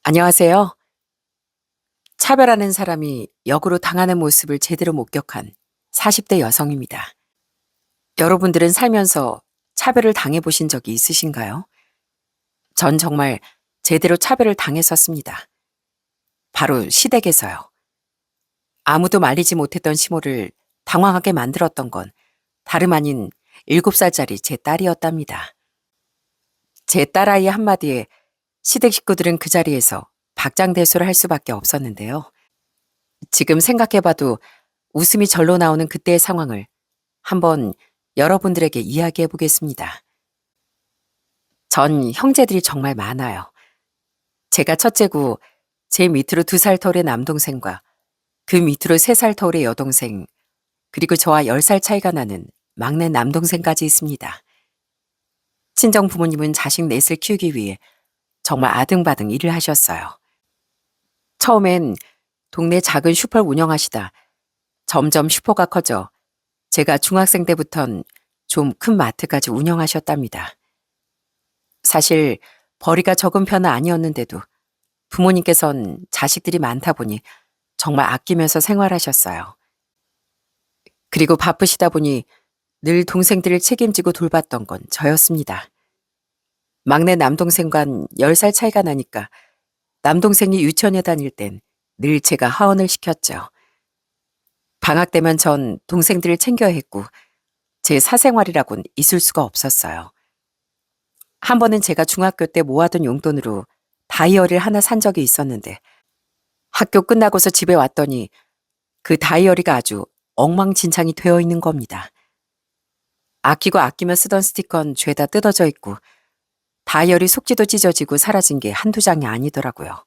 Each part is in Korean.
안녕하세요. 차별하는 사람이 역으로 당하는 모습을 제대로 목격한 40대 여성입니다. 여러분들은 살면서 차별을 당해보신 적이 있으신가요? 전 정말 제대로 차별을 당했었습니다. 바로 시댁에서요. 아무도 말리지 못했던 시모를 당황하게 만들었던 건 다름 아닌 7살짜리 제 딸이었답니다. 제 딸아이 한마디에 시댁 식구들은 그 자리에서 박장대소를 할 수밖에 없었는데요. 지금 생각해봐도 웃음이 절로 나오는 그때의 상황을 한번 여러분들에게 이야기해 보겠습니다. 전 형제들이 정말 많아요. 제가 첫째고 제 밑으로 2살 터울의 남동생과 그 밑으로 3살 터울의 여동생, 그리고 저와 10살 차이가 나는 막내 남동생까지 있습니다. 친정 부모님은 자식 넷을 키우기 위해 정말 아등바등 일을 하셨어요. 처음엔 동네 작은 슈퍼를 운영하시다 점점 슈퍼가 커져 제가 중학생 때부턴 좀 큰 마트까지 운영하셨답니다. 사실 벌이가 적은 편은 아니었는데도 부모님께선 자식들이 많다 보니 정말 아끼면서 생활하셨어요. 그리고 바쁘시다 보니 늘 동생들을 책임지고 돌봤던 건 저였습니다. 막내 남동생과는 10살 차이가 나니까 남동생이 유치원에 다닐 땐 늘 제가 하원을 시켰죠. 방학 때면 전 동생들을 챙겨야 했고 제 사생활이라곤 있을 수가 없었어요. 한 번은 제가 중학교 때 모아둔 용돈으로 다이어리를 하나 산 적이 있었는데 학교 끝나고서 집에 왔더니 그 다이어리가 아주 엉망진창이 되어 있는 겁니다. 아끼고 아끼며 쓰던 스티커는 죄다 뜯어져 있고 다이어리 속지도 찢어지고 사라진 게 한두 장이 아니더라고요.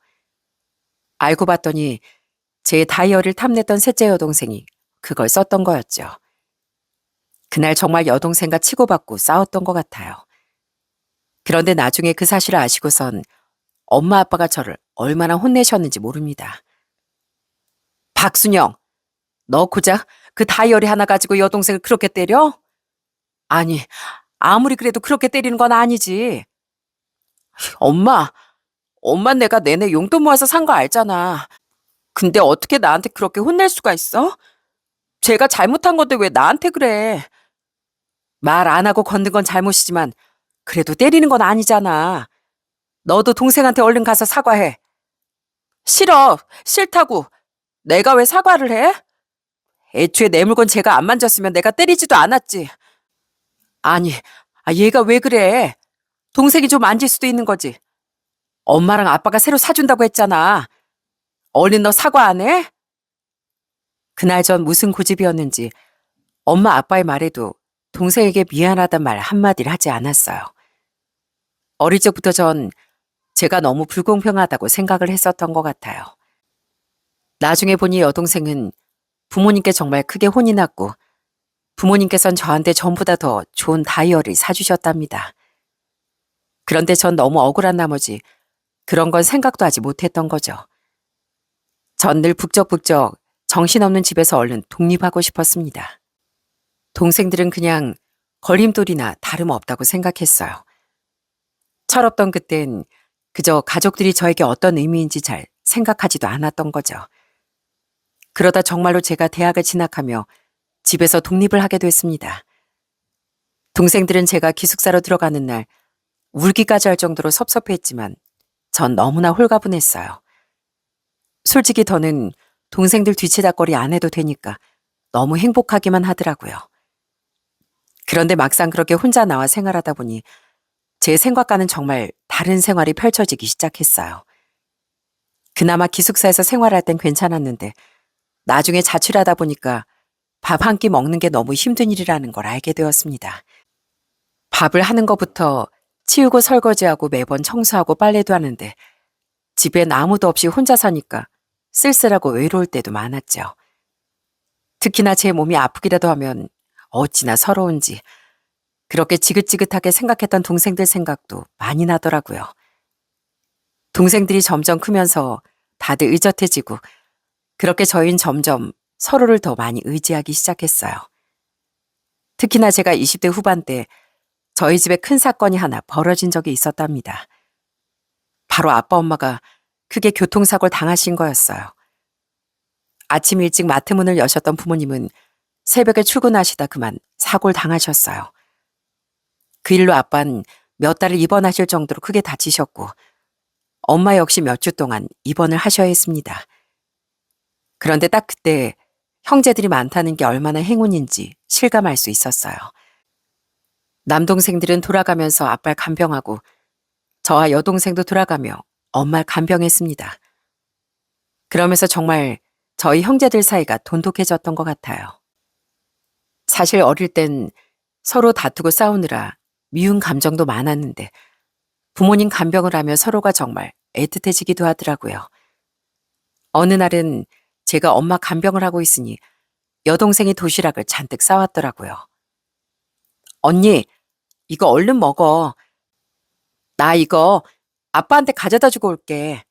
알고 봤더니 제 다이어리를 탐냈던 셋째 여동생이 그걸 썼던 거였죠. 그날 정말 여동생과 치고받고 싸웠던 것 같아요. 그런데 나중에 그 사실을 아시고선 엄마 아빠가 저를 얼마나 혼내셨는지 모릅니다. 박순영, 너 고작 그 다이어리 하나 가지고 여동생을 그렇게 때려? 아니, 아무리 그래도 그렇게 때리는 건 아니지. 엄마 내가 내내 용돈 모아서 산 거 알잖아. 근데 어떻게 나한테 그렇게 혼낼 수가 있어? 제가 잘못한 건데 왜 나한테 그래? 말 안 하고 건든 건 잘못이지만 그래도 때리는 건 아니잖아. 너도 동생한테 얼른 가서 사과해. 싫어. 싫다고. 내가 왜 사과를 해? 애초에 내 물건 제가 안 만졌으면 내가 때리지도 않았지. 아니, 얘가 왜 그래? 동생이 좀 만질 수도 있는 거지. 엄마랑 아빠가 새로 사준다고 했잖아. 얼른 너 사과 안 해? 그날 전 무슨 고집이었는지 엄마 아빠의 말에도 동생에게 미안하단 말 한마디를 하지 않았어요. 어릴 적부터 전 제가 너무 불공평하다고 생각을 했었던 것 같아요. 나중에 보니 여동생은 부모님께 정말 크게 혼이 났고 부모님께선 저한테 전보다 더 좋은 다이어리를 사주셨답니다. 그런데 전 너무 억울한 나머지 그런 건 생각도 하지 못했던 거죠. 전 늘 북적북적 정신없는 집에서 얼른 독립하고 싶었습니다. 동생들은 그냥 걸림돌이나 다름없다고 생각했어요. 철없던 그땐 그저 가족들이 저에게 어떤 의미인지 잘 생각하지도 않았던 거죠. 그러다 정말로 제가 대학을 진학하며 집에서 독립을 하게 됐습니다. 동생들은 제가 기숙사로 들어가는 날 울기까지 할 정도로 섭섭해했지만 전 너무나 홀가분했어요. 솔직히 더는 동생들 뒤치다꺼리 안 해도 되니까 너무 행복하기만 하더라고요. 그런데 막상 그렇게 혼자 나와 생활하다 보니 제 생각과는 정말 다른 생활이 펼쳐지기 시작했어요. 그나마 기숙사에서 생활할 땐 괜찮았는데 나중에 자취를 하다 보니까 밥 한 끼 먹는 게 너무 힘든 일이라는 걸 알게 되었습니다. 밥을 하는 것부터 치우고 설거지하고 매번 청소하고 빨래도 하는데 집엔 아무도 없이 혼자 사니까 쓸쓸하고 외로울 때도 많았죠. 특히나 제 몸이 아프기라도 하면 어찌나 서러운지 그렇게 지긋지긋하게 생각했던 동생들 생각도 많이 나더라고요. 동생들이 점점 크면서 다들 의젓해지고 그렇게 저희는 점점 서로를 더 많이 의지하기 시작했어요. 특히나 제가 20대 후반 때 저희 집에 큰 사건이 하나 벌어진 적이 있었답니다. 바로 아빠 엄마가 크게 교통사고를 당하신 거였어요. 아침 일찍 마트 문을 여셨던 부모님은 새벽에 출근하시다 그만 사고를 당하셨어요. 그 일로 아빠는 몇 달을 입원하실 정도로 크게 다치셨고 엄마 역시 몇 주 동안 입원을 하셔야 했습니다. 그런데 딱 그때 형제들이 많다는 게 얼마나 행운인지 실감할 수 있었어요. 남동생들은 돌아가면서 아빠를 간병하고 저와 여동생도 돌아가며 엄마를 간병했습니다. 그러면서 정말 저희 형제들 사이가 돈독해졌던 것 같아요. 사실 어릴 땐 서로 다투고 싸우느라 미운 감정도 많았는데 부모님 간병을 하며 서로가 정말 애틋해지기도 하더라고요. 어느 날은 제가 엄마 간병을 하고 있으니 여동생이 도시락을 잔뜩 싸왔더라고요. 언니, 이거 얼른 먹어. 나 이거 아빠한테 가져다 주고 올게.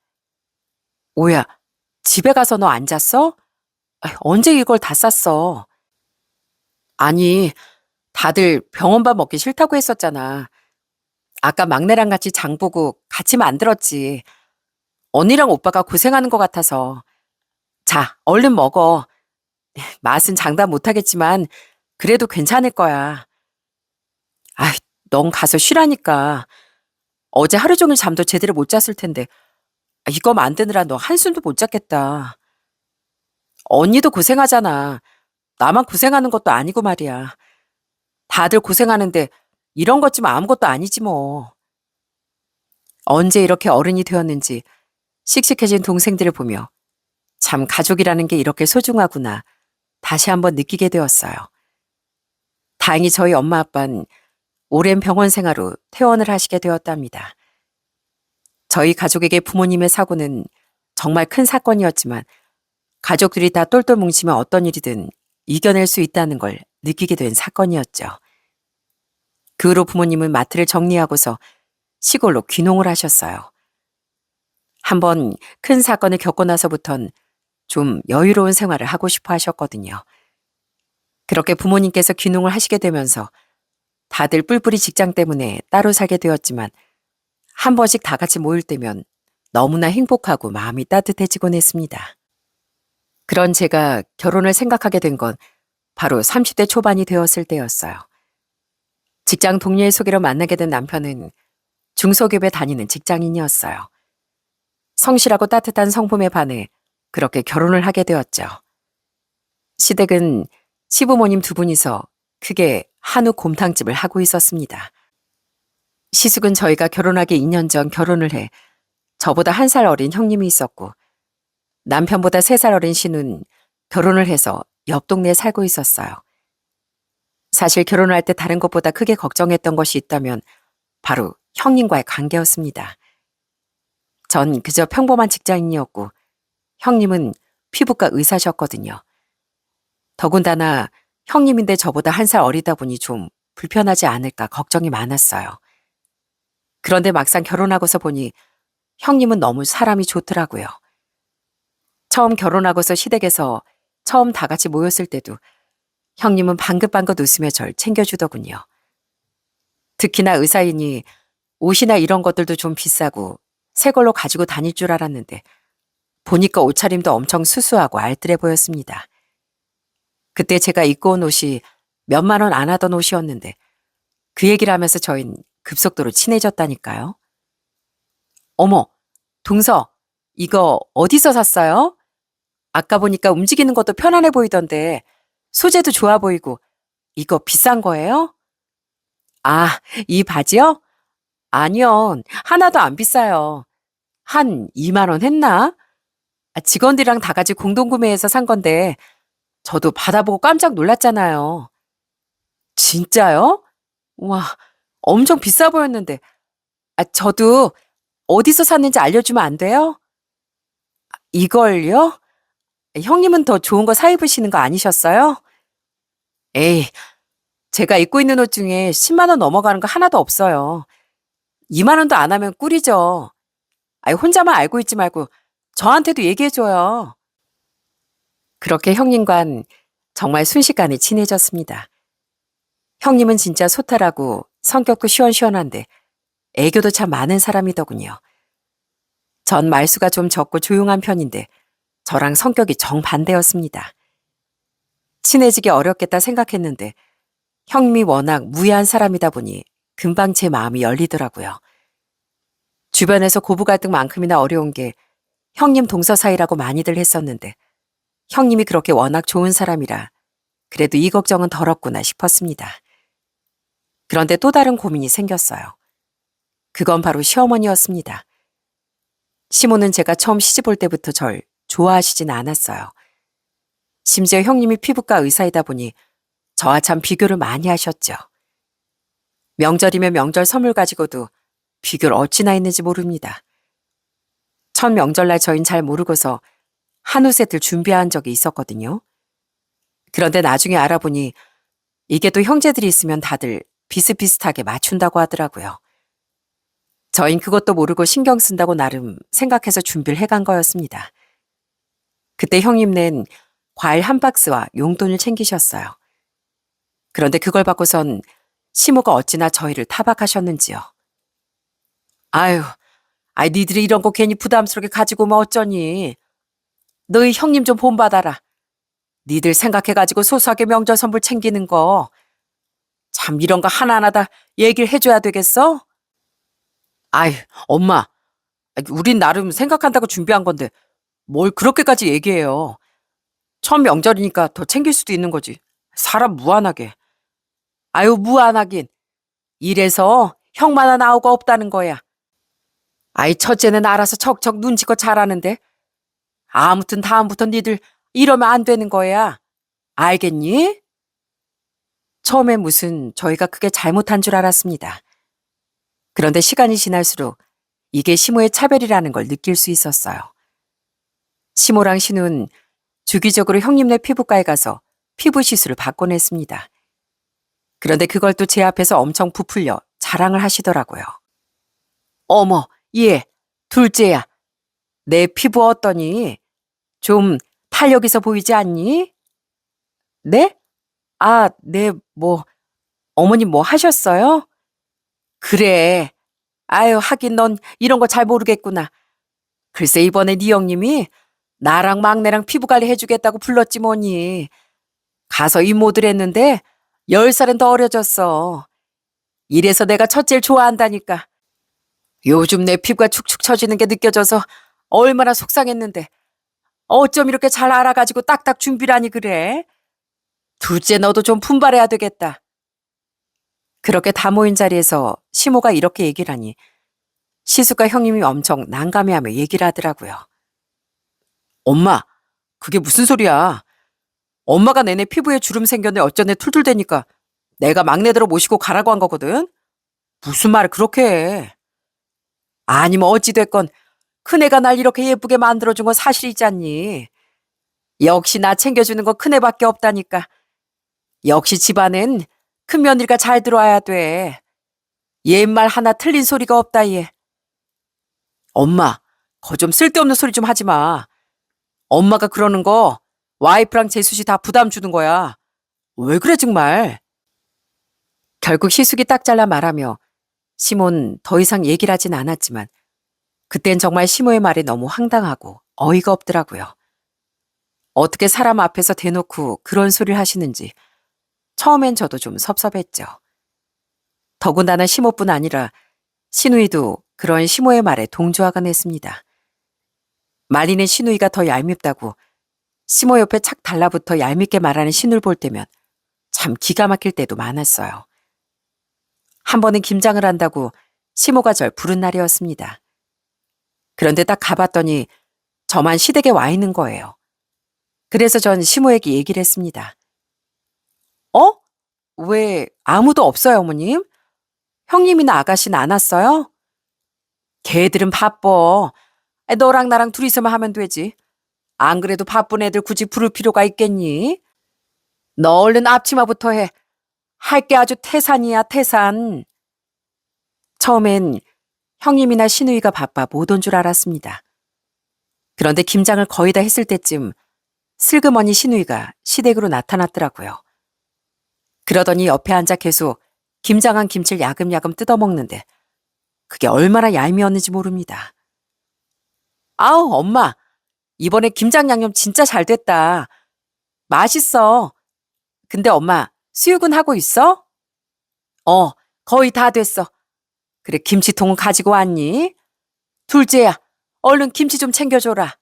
오야, 집에 가서 너 안 잤어? 언제 이걸 다 쌌어? 아니, 다들 병원밥 먹기 싫다고 했었잖아. 아까 막내랑 같이 장 보고 같이 만들었지. 언니랑 오빠가 고생하는 것 같아서. 자, 얼른 먹어. 맛은 장담 못하겠지만 그래도 괜찮을 거야. 아이, 넌 가서 쉬라니까. 어제 하루 종일 잠도 제대로 못 잤을 텐데 이거 만드느라 너 한숨도 못 잤겠다. 언니도 고생하잖아. 나만 고생하는 것도 아니고 말이야. 다들 고생하는데 이런 것쯤 아무것도 아니지 뭐. 언제 이렇게 어른이 되었는지 씩씩해진 동생들을 보며 참 가족이라는 게 이렇게 소중하구나 다시 한번 느끼게 되었어요. 다행히 저희 엄마 아빠는 오랜 병원 생활 후 퇴원을 하시게 되었답니다. 저희 가족에게 부모님의 사고는 정말 큰 사건이었지만 가족들이 다 똘똘 뭉치면 어떤 일이든 이겨낼 수 있다는 걸 느끼게 된 사건이었죠. 그 후로 부모님은 마트를 정리하고서 시골로 귀농을 하셨어요. 한번 큰 사건을 겪고 나서부턴 좀 여유로운 생활을 하고 싶어 하셨거든요. 그렇게 부모님께서 귀농을 하시게 되면서 다들 뿔뿔이 직장 때문에 따로 살게 되었지만 한 번씩 다 같이 모일 때면 너무나 행복하고 마음이 따뜻해지곤 했습니다. 그런 제가 결혼을 생각하게 된 건 바로 30대 초반이 되었을 때였어요. 직장 동료의 소개로 만나게 된 남편은 중소기업에 다니는 직장인이었어요. 성실하고 따뜻한 성품에 반해 그렇게 결혼을 하게 되었죠. 시댁은 시부모님 두 분이서 크게 한우 곰탕집을 하고 있었습니다. 시숙은 저희가 결혼하기 2년 전 결혼을 해 저보다 1살 어린 형님이 있었고 남편보다 3살 어린 시는 결혼을 해서 옆 동네에 살고 있었어요. 사실 결혼할 때 다른 것보다 크게 걱정했던 것이 있다면 바로 형님과의 관계였습니다. 전 그저 평범한 직장인이었고 형님은 피부과 의사셨거든요. 더군다나 형님인데 저보다 1살 어리다 보니 좀 불편하지 않을까 걱정이 많았어요. 그런데 막상 결혼하고서 보니 형님은 너무 사람이 좋더라고요. 처음 결혼하고서 시댁에서 처음 다 같이 모였을 때도 형님은 방긋방긋 웃으며 절 챙겨주더군요. 특히나 의사이니 옷이나 이런 것들도 좀 비싸고 새 걸로 가지고 다닐 줄 알았는데 보니까 옷차림도 엄청 수수하고 알뜰해 보였습니다. 그때 제가 입고 온 옷이 몇만 원 안 하던 옷이었는데 그 얘기를 하면서 저흰 급속도로 친해졌다니까요. 어머, 동서, 이거 어디서 샀어요? 아까 보니까 움직이는 것도 편안해 보이던데 소재도 좋아 보이고 이거 비싼 거예요? 아, 이 바지요? 아니요, 하나도 안 비싸요. 한 2만 원 했나? 직원들이랑 다 같이 공동구매해서 산 건데 저도 받아보고 깜짝 놀랐잖아요. 진짜요? 와, 엄청 비싸 보였는데 저도 어디서 샀는지 알려주면 안 돼요? 이걸요? 형님은 더 좋은 거 사 입으시는 거 아니셨어요? 에이, 제가 입고 있는 옷 중에 10만 원 넘어가는 거 하나도 없어요. 2만 원도 안 하면 꿀이죠. 혼자만 알고 있지 말고 저한테도 얘기해줘요. 그렇게 형님과는 정말 순식간에 친해졌습니다. 형님은 진짜 소탈하고 성격도 시원시원한데 애교도 참 많은 사람이더군요. 전 말수가 좀 적고 조용한 편인데 저랑 성격이 정반대였습니다. 친해지기 어렵겠다 생각했는데 형님이 워낙 무해한 사람이다 보니 금방 제 마음이 열리더라고요. 주변에서 고부 갈등만큼이나 어려운 게 형님 동서 사이라고 많이들 했었는데 형님이 그렇게 워낙 좋은 사람이라 그래도 이 걱정은 덜었구나 싶었습니다. 그런데 또 다른 고민이 생겼어요. 그건 바로 시어머니였습니다. 시모는 제가 처음 시집 올 때부터 절 좋아하시진 않았어요. 심지어 형님이 피부과 의사이다 보니 저와 참 비교를 많이 하셨죠. 명절이면 명절 선물 가지고도 비교를 어찌나 했는지 모릅니다. 첫 명절날 저흰 잘 모르고서 한우 세트를 준비한 적이 있었거든요. 그런데 나중에 알아보니 이게 또 형제들이 있으면 다들 비슷비슷하게 맞춘다고 하더라고요. 저흰 그것도 모르고 신경 쓴다고 나름 생각해서 준비를 해간 거였습니다. 그때 형님 낸 과일 한 박스와 용돈을 챙기셨어요. 그런데 그걸 받고선 시모가 어찌나 저희를 타박하셨는지요. 아유, 니들이 이런 거 괜히 부담스럽게 가지고 오면 어쩌니. 너희 형님 좀 본받아라. 니들 생각해가지고 소소하게 명절 선물 챙기는 거. 참 이런 거 하나하나 다 얘기를 해줘야 되겠어? 아유, 엄마. 우린 나름 생각한다고 준비한 건데 뭘 그렇게까지 얘기해요. 첫 명절이니까 더 챙길 수도 있는 거지. 사람 무안하게. 아유, 무안하긴. 이래서 형만 하나 나오고 없다는 거야. 첫째는 알아서 척척 눈치껏 잘하는데 아무튼 다음부터 니들 이러면 안 되는 거야. 알겠니? 처음엔 무슨 저희가 크게 잘못한 줄 알았습니다. 그런데 시간이 지날수록 이게 시모의 차별이라는 걸 느낄 수 있었어요. 시모랑 신우는 주기적으로 형님네 피부과에 가서 피부 시술을 받곤 했습니다. 그런데 그걸 또 제 앞에서 엄청 부풀려 자랑을 하시더라고요. 어머, 얘, 둘째야. 내 피부 어떠니? 좀 탄력 있어 보이지 않니? 네? 네, 어머님 뭐 하셨어요? 그래. 아유, 하긴 넌 이런 거 잘 모르겠구나. 글쎄 이번에 네 형님이 나랑 막내랑 피부 관리 해주겠다고 불렀지 뭐니. 가서 이모들 했는데 10살은 더 어려졌어. 이래서 내가 첫째를 좋아한다니까. 요즘 내 피부가 축축 처지는 게 느껴져서 얼마나 속상했는데 어쩜 이렇게 잘 알아가지고 딱딱 준비를 하니 그래? 둘째 너도 좀 분발해야 되겠다. 그렇게 다 모인 자리에서 시모가 이렇게 얘기를 하니 시숙과 형님이 엄청 난감해하며 얘기를 하더라고요. 엄마, 그게 무슨 소리야? 엄마가 내내 피부에 주름 생겼네 어쩌네 툴툴대니까 내가 막내들어 모시고 가라고 한 거거든? 무슨 말을 그렇게 해? 아니면 어찌됐건 큰애가 날 이렇게 예쁘게 만들어준 건 사실이잖니. 역시 나 챙겨주는 건 큰애밖에 없다니까. 역시 집안엔 큰 며느리가 잘 들어와야 돼. 옛말 하나 틀린 소리가 없다 얘. 엄마, 거 좀 쓸데없는 소리 좀 하지 마. 엄마가 그러는 거 와이프랑 재수 씨 다 부담 주는 거야. 왜 그래 정말. 결국 시숙이 딱 잘라 말하며 시몬 더 이상 얘기를 하진 않았지만 그땐 정말 시모의 말이 너무 황당하고 어이가 없더라고요. 어떻게 사람 앞에서 대놓고 그런 소리를 하시는지 처음엔 저도 좀 섭섭했죠. 더군다나 시모뿐 아니라 시누이도 그런 시모의 말에 동조하곤 했습니다. 말리는 시누이가 더 얄밉다고 시모 옆에 착 달라붙어 얄밉게 말하는 시누를 볼 때면 참 기가 막힐 때도 많았어요. 한 번은 김장을 한다고 시모가 절 부른 날이었습니다. 그런데 딱 가봤더니 저만 시댁에 와 있는 거예요. 그래서 전 시모에게 얘기를 했습니다. 왜 아무도 없어요, 어머님? 형님이나 아가씨는 안 왔어요? 걔들은 바빠. 너랑 나랑 둘이서만 하면 되지. 안 그래도 바쁜 애들 굳이 부를 필요가 있겠니? 너 얼른 앞치마부터 해. 할 게 아주 태산이야, 태산. 처음엔 형님이나 시누이가 바빠 못 온 줄 알았습니다. 그런데 김장을 거의 다 했을 때쯤 슬그머니 시누이가 시댁으로 나타났더라고요. 그러더니 옆에 앉아 계속 김장한 김치를 야금야금 뜯어먹는데 그게 얼마나 얄미웠는지 모릅니다. 아우, 엄마. 이번에 김장 양념 진짜 잘 됐다. 맛있어. 근데 엄마, 수육은 하고 있어? 어, 거의 다 됐어. 그래, 김치통은 가지고 왔니? 둘째야, 얼른 김치 좀 챙겨줘라.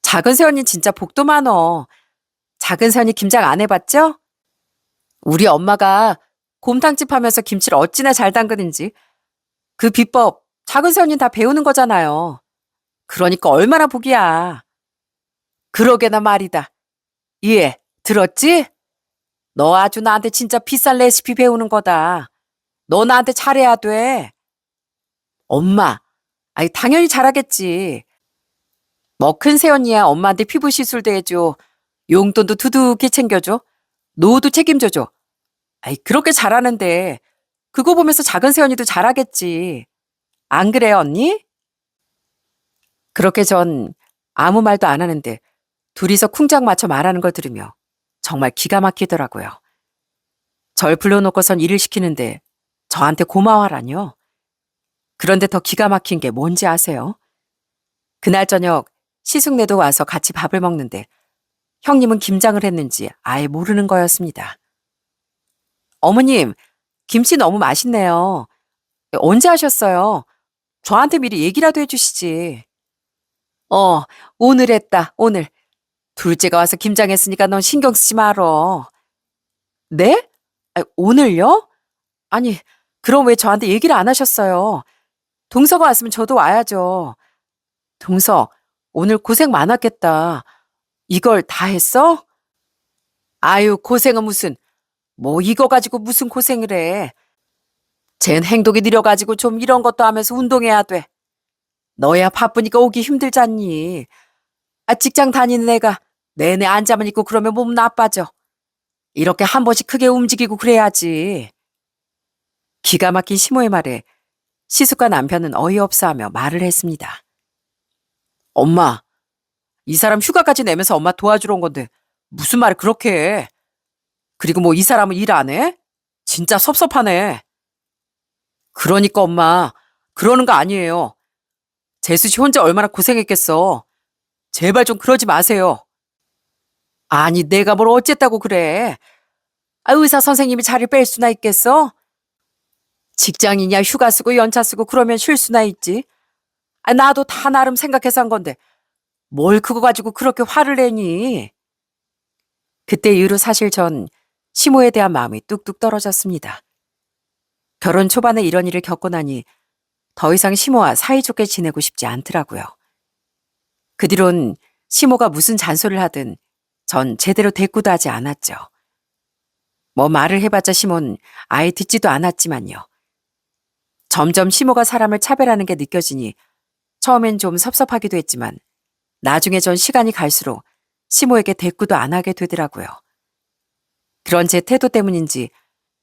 작은 새언니 진짜 복도 많어. 작은 새언니 김장 안 해봤죠? 우리 엄마가 곰탕집 하면서 김치를 어찌나 잘 담그는지 그 비법 작은 새언니 다 배우는 거잖아요. 그러니까 얼마나 복이야. 그러게나 말이다. 예, 들었지? 너 아주 나한테 진짜 비싼 레시피 배우는 거다. 너 나한테 잘해야 돼. 엄마, 아이 당연히 잘하겠지. 뭐 큰 새언니야 엄마한테 피부 시술도 해줘. 용돈도 두둑히 챙겨줘. 노후도 책임져줘. 아이 그렇게 잘하는데 그거 보면서 작은 새언니도 잘하겠지. 안 그래 언니? 그렇게 전 아무 말도 안 하는데 둘이서 쿵짝 맞춰 말하는 걸 들으며 정말 기가 막히더라고요. 절 불러놓고선 일을 시키는데 저한테 고마워하라뇨. 그런데 더 기가 막힌 게 뭔지 아세요? 그날 저녁 시숙네도 와서 같이 밥을 먹는데 형님은 김장을 했는지 아예 모르는 거였습니다. 어머님, 김치 너무 맛있네요. 언제 하셨어요? 저한테 미리 얘기라도 해주시지. 어, 오늘 했다, 오늘. 둘째가 와서 김장했으니까 넌 신경 쓰지 말어. 네? 오늘요? 아니, 그럼 왜 저한테 얘기를 안 하셨어요? 동서가 왔으면 저도 와야죠. 동서, 오늘 고생 많았겠다. 이걸 다 했어? 아유, 고생은 무슨, 뭐 이거 가지고 무슨 고생을 해. 쟨 행동이 느려가지고 좀 이런 것도 하면서 운동해야 돼. 너야 바쁘니까 오기 힘들잖니. 아, 직장 다니는 애가 내내 앉아만 있고 그러면 몸 나빠져. 이렇게 한 번씩 크게 움직이고 그래야지. 기가 막힌 시모의 말에 시숙과 남편은 어이없어하며 말을 했습니다. 엄마, 이 사람 휴가까지 내면서 엄마 도와주러 온 건데 무슨 말을 그렇게 해? 그리고 뭐 이 사람은 일 안 해? 진짜 섭섭하네. 그러니까 엄마, 그러는 거 아니에요. 재수 씨 혼자 얼마나 고생했겠어. 제발 좀 그러지 마세요. 아니, 내가 뭘 어쨌다고 그래. 아, 의사 선생님이 자리를 뺄 수나 있겠어? 직장이냐 휴가 쓰고 연차 쓰고 그러면 쉴 수나 있지. 아, 나도 다 나름 생각해서 한 건데 뭘 그거 가지고 그렇게 화를 내니? 그때 이후로 사실 전 시모에 대한 마음이 뚝뚝 떨어졌습니다. 결혼 초반에 이런 일을 겪고 나니 더 이상 시모와 사이좋게 지내고 싶지 않더라고요. 그 뒤론 시모가 무슨 잔소리를 하든 전 제대로 대꾸도 하지 않았죠. 뭐 말을 해봤자 시모는 아예 듣지도 않았지만요. 점점 시모가 사람을 차별하는 게 느껴지니 처음엔 좀 섭섭하기도 했지만 나중에 전 시간이 갈수록 시모에게 대꾸도 안 하게 되더라고요. 그런 제 태도 때문인지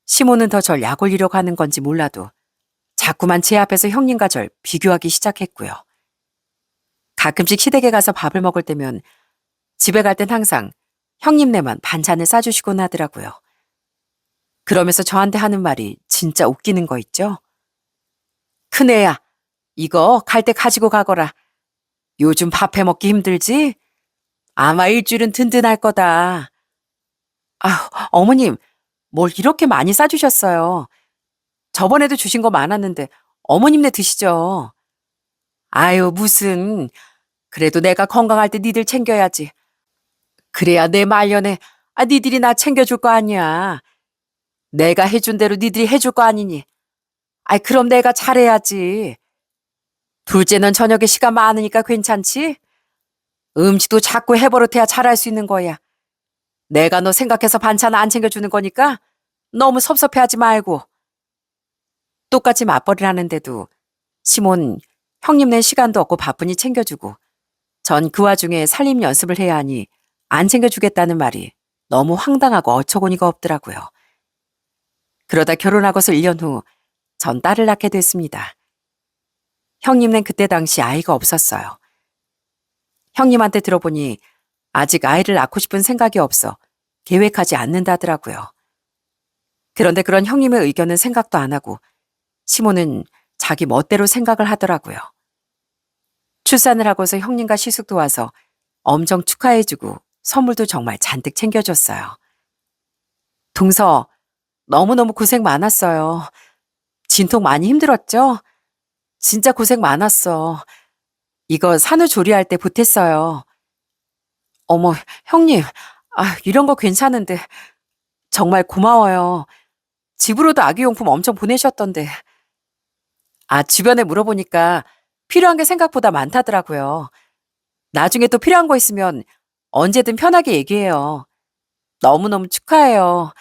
시모는 더 절 약올리려고 하는 건지 몰라도 자꾸만 제 앞에서 형님과 절 비교하기 시작했고요. 가끔씩 시댁에 가서 밥을 먹을 때면 집에 갈 땐 항상 형님네만 반찬을 싸주시곤 하더라고요. 그러면서 저한테 하는 말이 진짜 웃기는 거 있죠? 큰애야, 이거 갈 때 가지고 가거라. 요즘 밥 해 먹기 힘들지? 아마 일주일은 든든할 거다. 아, 어머님, 뭘 이렇게 많이 싸주셨어요. 저번에도 주신 거 많았는데 어머님네 드시죠. 아유, 무슨. 그래도 내가 건강할 때 니들 챙겨야지. 그래야 내 말년에 니들이 나 챙겨줄 거 아니야. 내가 해준 대로 니들이 해줄 거 아니니. 아이, 그럼 내가 잘해야지. 둘째는 저녁에 시간 많으니까 괜찮지? 음식도 자꾸 해버릇해야 잘할 수 있는 거야. 내가 너 생각해서 반찬 안 챙겨주는 거니까 너무 섭섭해하지 말고. 똑같이 맞벌이를 하는데도 시몬 형님 낸 시간도 없고 바쁘니 챙겨주고 전 그 와중에 살림 연습을 해야 하니 안 챙겨주겠다는 말이 너무 황당하고 어처구니가 없더라고요. 그러다 결혼하고서 1년 후 전 딸을 낳게 됐습니다. 형님은 그때 당시 아이가 없었어요. 형님한테 들어보니 아직 아이를 낳고 싶은 생각이 없어 계획하지 않는다더라고요. 그런데 그런 형님의 의견은 생각도 안 하고 시모는 자기 멋대로 생각을 하더라고요. 출산을 하고서 형님과 시숙도 와서 엄청 축하해주고 선물도 정말 잔뜩 챙겨줬어요. 동서, 너무너무 고생 많았어요. 진통 많이 힘들었죠? 진짜 고생 많았어. 이거 산후조리할 때 보탰어요. 어머, 형님, 이런 거 괜찮은데. 정말 고마워요. 집으로도 아기용품 엄청 보내셨던데. 주변에 물어보니까 필요한 게 생각보다 많다더라고요. 나중에 또 필요한 거 있으면 언제든 편하게 얘기해요. 너무너무 축하해요.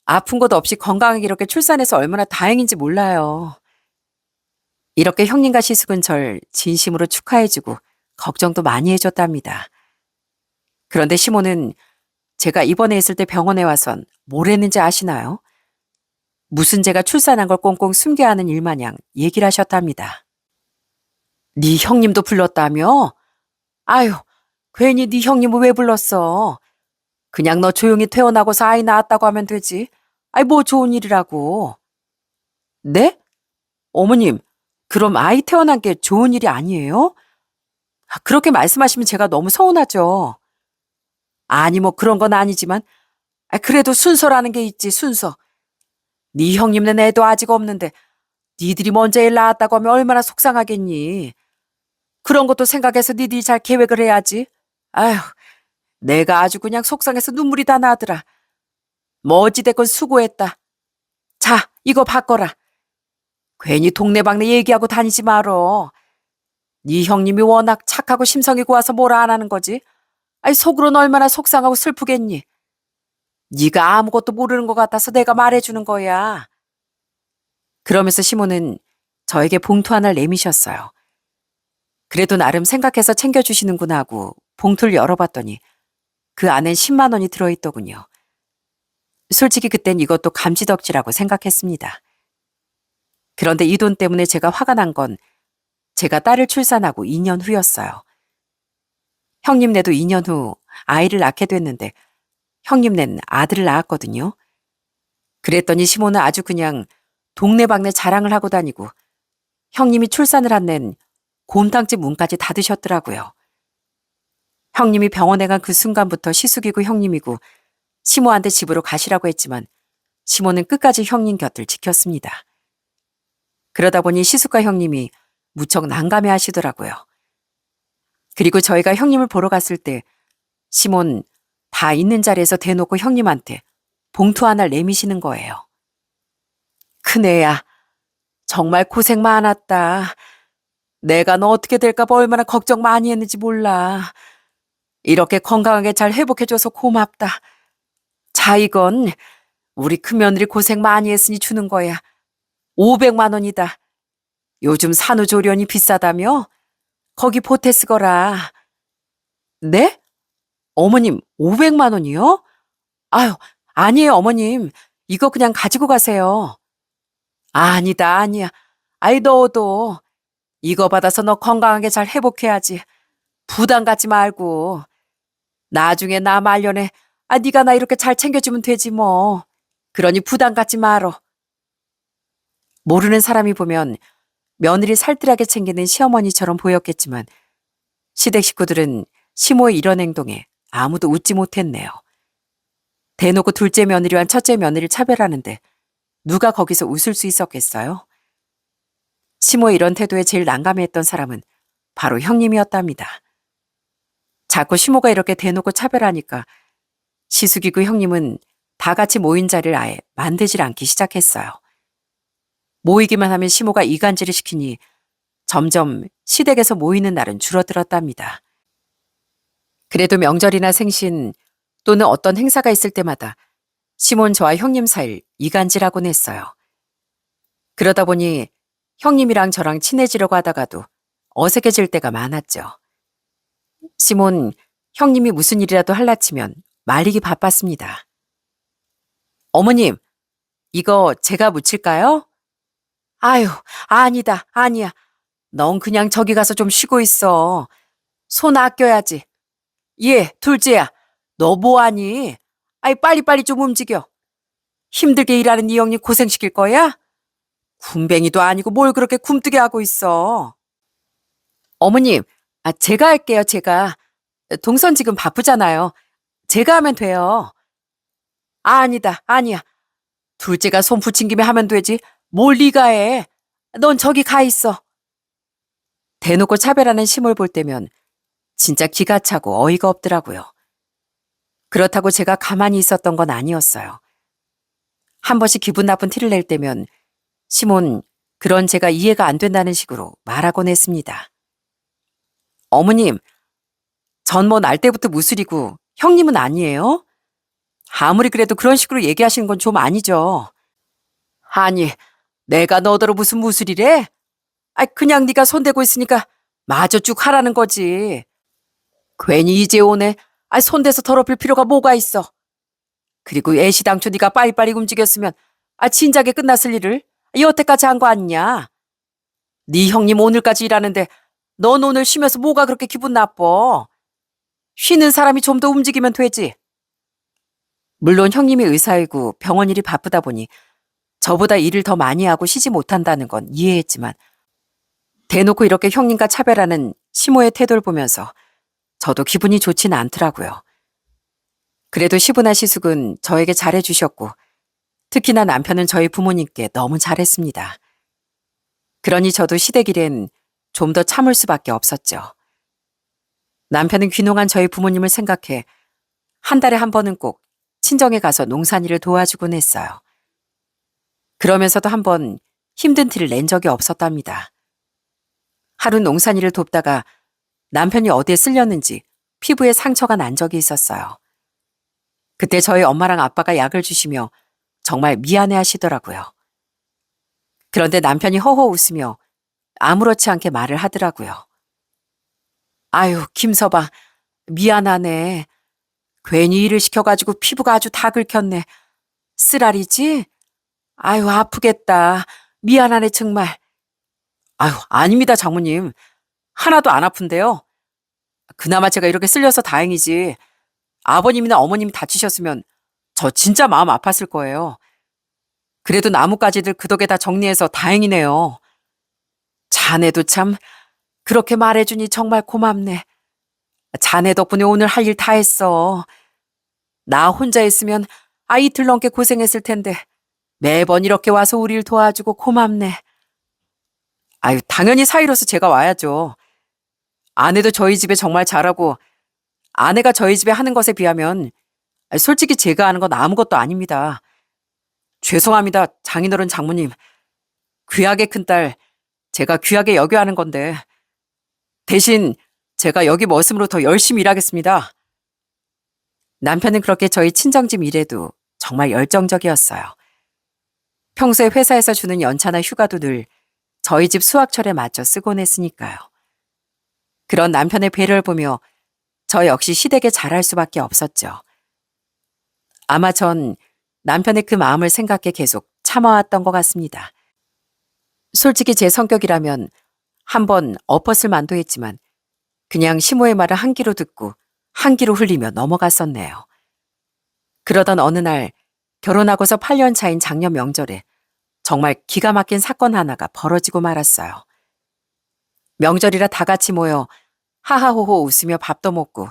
아픈 것도 없이 건강하게 이렇게 출산해서 얼마나 다행인지 몰라요. 이렇게 형님과 시숙은 절 진심으로 축하해주고 걱정도 많이 해줬답니다. 그런데 시모는 제가 입원해 있을 때 병원에 와선 뭘 했는지 아시나요? 무슨 제가 출산한 걸 꽁꽁 숨겨야 하는 일 마냥 얘기를 하셨답니다. 네 형님도 불렀다며? 아유, 괜히 네 형님을 왜 불렀어? 그냥 너 조용히 퇴원하고서 아이 낳았다고 하면 되지. 뭐 좋은 일이라고. 네? 어머님, 그럼 아이 태어난 게 좋은 일이 아니에요? 그렇게 말씀하시면 제가 너무 서운하죠. 아니, 뭐 그런 건 아니지만, 그래도 순서라는 게 있지, 순서. 네 형님네 애도 아직 없는데 니들이 먼저 애 낳았다고 하면 얼마나 속상하겠니. 그런 것도 생각해서 니들이 잘 계획을 해야지. 아휴, 내가 아주 그냥 속상해서 눈물이 다 나더라. 뭐 어찌됐건 수고했다. 자, 이거 바꿔라. 괜히 동네방네 얘기하고 다니지 말어. 네 형님이 워낙 착하고 심성이 고와서 뭐라 안 하는 거지. 속으로는 얼마나 속상하고 슬프겠니. 네가 아무것도 모르는 것 같아서 내가 말해주는 거야. 그러면서 시모는 저에게 봉투 하나를 내미셨어요. 그래도 나름 생각해서 챙겨주시는구나 하고 봉투를 열어봤더니 그 안엔 10만 원이 들어있더군요. 솔직히 그땐 이것도 감지덕지라고 생각했습니다. 그런데 이 돈 때문에 제가 화가 난 건 제가 딸을 출산하고 2년 후였어요. 형님네도 2년 후 아이를 낳게 됐는데 형님네는 아들을 낳았거든요. 그랬더니 시모는 아주 그냥 동네방네 자랑을 하고 다니고 형님이 출산을 한 낸 곰탕집 문까지 닫으셨더라고요. 형님이 병원에 간 그 순간부터 시숙이고 형님이고 시모한테 집으로 가시라고 했지만 시모는 끝까지 형님 곁을 지켰습니다. 그러다 보니 시숙과 형님이 무척 난감해 하시더라고요. 그리고 저희가 형님을 보러 갔을 때 시몬 다 있는 자리에서 대놓고 형님한테 봉투 하나를 내미시는 거예요. 큰애야, 정말 고생 많았다. 내가 너 어떻게 될까 봐 얼마나 걱정 많이 했는지 몰라. 이렇게 건강하게 잘 회복해줘서 고맙다. 자, 이건 우리 큰며느리 고생 많이 했으니 주는 거야. 500만 원이다. 요즘 산후조리원이 비싸다며? 거기 보태 쓰거라. 네? 어머님, 500만 원이요? 아유, 아니에요, 어머님. 이거 그냥 가지고 가세요. 아니다, 아니야. 너도 이거 받아서 너 건강하게 잘 회복해야지. 부담 갖지 말고. 나중에 나 말년에 네가 나 이렇게 잘 챙겨주면 되지 뭐. 그러니 부담 갖지 말어. 모르는 사람이 보면 며느리 살뜰하게 챙기는 시어머니처럼 보였겠지만 시댁 식구들은 시모의 이런 행동에 아무도 웃지 못했네요. 대놓고 둘째 며느리와 첫째 며느리를 차별하는데 누가 거기서 웃을 수 있었겠어요? 시모의 이런 태도에 제일 난감해했던 사람은 바로 형님이었답니다. 자꾸 시모가 이렇게 대놓고 차별하니까 시숙이고 형님은 다 같이 모인 자리를 아예 만들질 않기 시작했어요. 모이기만 하면 시모가 이간질을 시키니 점점 시댁에서 모이는 날은 줄어들었답니다. 그래도 명절이나 생신 또는 어떤 행사가 있을 때마다 시몬 저와 형님 사이를 이간질하곤 했어요. 그러다 보니 형님이랑 저랑 친해지려고 하다가도 어색해질 때가 많았죠. 시몬, 형님이 무슨 일이라도 할라치면 말리기 바빴습니다. 어머님, 이거 제가 묻힐까요? 아유, 아니다, 아니야. 넌 그냥 저기 가서 좀 쉬고 있어. 손 아껴야지. 예, 둘째야. 너 뭐하니? 빨리빨리 좀 움직여. 힘들게 일하는 이 형님 고생시킬 거야? 군뱅이도 아니고 뭘 그렇게 굼뜨게 하고 있어. 어머님, 제가 할게요, 제가. 동선 지금 바쁘잖아요. 제가 하면 돼요. 아니다, 아니야. 둘째가 손 붙인 김에 하면 되지. 뭘 네가 해. 넌 저기 가 있어. 대놓고 차별하는 심을 볼 때면 진짜 기가 차고 어이가 없더라고요. 그렇다고 제가 가만히 있었던 건 아니었어요. 한 번씩 기분 나쁜 티를 낼 때면 시몬 그런 제가 이해가 안 된다는 식으로 말하곤 했습니다. 어머님, 전 뭐 날 때부터 무술이고 형님은 아니에요? 아무리 그래도 그런 식으로 얘기하시는 건 좀 아니죠. 아니, 내가 너더러 무슨 무술이래? 그냥 네가 손대고 있으니까 마저 쭉 하라는 거지. 괜히 이제 오네. 손대서 더럽힐 필요가 뭐가 있어. 그리고 애시당초 네가 빨리빨리 움직였으면 진작에 끝났을 일을 여태까지 한 거 아니냐? 네 형님 오늘까지 일하는데 넌 오늘 쉬면서 뭐가 그렇게 기분 나빠? 쉬는 사람이 좀 더 움직이면 되지. 물론 형님이 의사이고 병원 일이 바쁘다 보니 저보다 일을 더 많이 하고 쉬지 못한다는 건 이해했지만 대놓고 이렇게 형님과 차별하는 시모의 태도를 보면서 저도 기분이 좋진 않더라고요. 그래도 시부나 시숙은 저에게 잘해주셨고 특히나 남편은 저희 부모님께 너무 잘했습니다. 그러니 저도 시댁일엔 좀 더 참을 수밖에 없었죠. 남편은 귀농한 저희 부모님을 생각해 한 달에 한 번은 꼭 친정에 가서 농산일을 도와주곤 했어요. 그러면서도 한 번 힘든 티를 낸 적이 없었답니다. 하루 농산일을 돕다가 남편이 어디에 쓸렸는지 피부에 상처가 난 적이 있었어요. 그때 저희 엄마랑 아빠가 약을 주시며 정말 미안해 하시더라고요. 그런데 남편이 허허 웃으며 아무렇지 않게 말을 하더라고요. 아유, 김서방, 미안하네. 괜히 일을 시켜가지고 피부가 아주 다 긁혔네. 쓰라리지? 아유, 아프겠다. 미안하네, 정말. 아유, 아닙니다, 장모님. 하나도 안 아픈데요. 그나마 제가 이렇게 쓸려서 다행이지. 아버님이나 어머님이 다치셨으면 저 진짜 마음 아팠을 거예요. 그래도 나뭇가지들 그 덕에 다 정리해서 다행이네요. 자네도 참 그렇게 말해주니 정말 고맙네. 자네 덕분에 오늘 할 일 다 했어. 나 혼자 있으면 이틀 넘게 고생했을 텐데 매번 이렇게 와서 우리를 도와주고 고맙네. 아유, 당연히 사이로서 제가 와야죠. 아내도 저희 집에 정말 잘하고 아내가 저희 집에 하는 것에 비하면 솔직히 제가 하는 건 아무것도 아닙니다. 죄송합니다, 장인어른 장모님. 귀하게 큰 딸, 제가 귀하게 여겨 하는 건데 대신 제가 여기 머슴으로 더 열심히 일하겠습니다. 남편은 그렇게 저희 친정집 일에도 정말 열정적이었어요. 평소에 회사에서 주는 연차나 휴가도 늘 저희 집 수확철에 맞춰 쓰곤 했으니까요. 그런 남편의 배려를 보며 저 역시 시댁에 잘할 수밖에 없었죠. 아마 전 남편의 그 마음을 생각해 계속 참아왔던 것 같습니다. 솔직히 제 성격이라면 한번 엎었을 만도 했지만 그냥 시모의 말을 한 귀로 듣고 한 귀로 흘리며 넘어갔었네요. 그러던 어느 날 결혼하고서 8년 차인 작년 명절에 정말 기가 막힌 사건 하나가 벌어지고 말았어요. 명절이라 다 같이 모여 하하호호 웃으며 밥도 먹고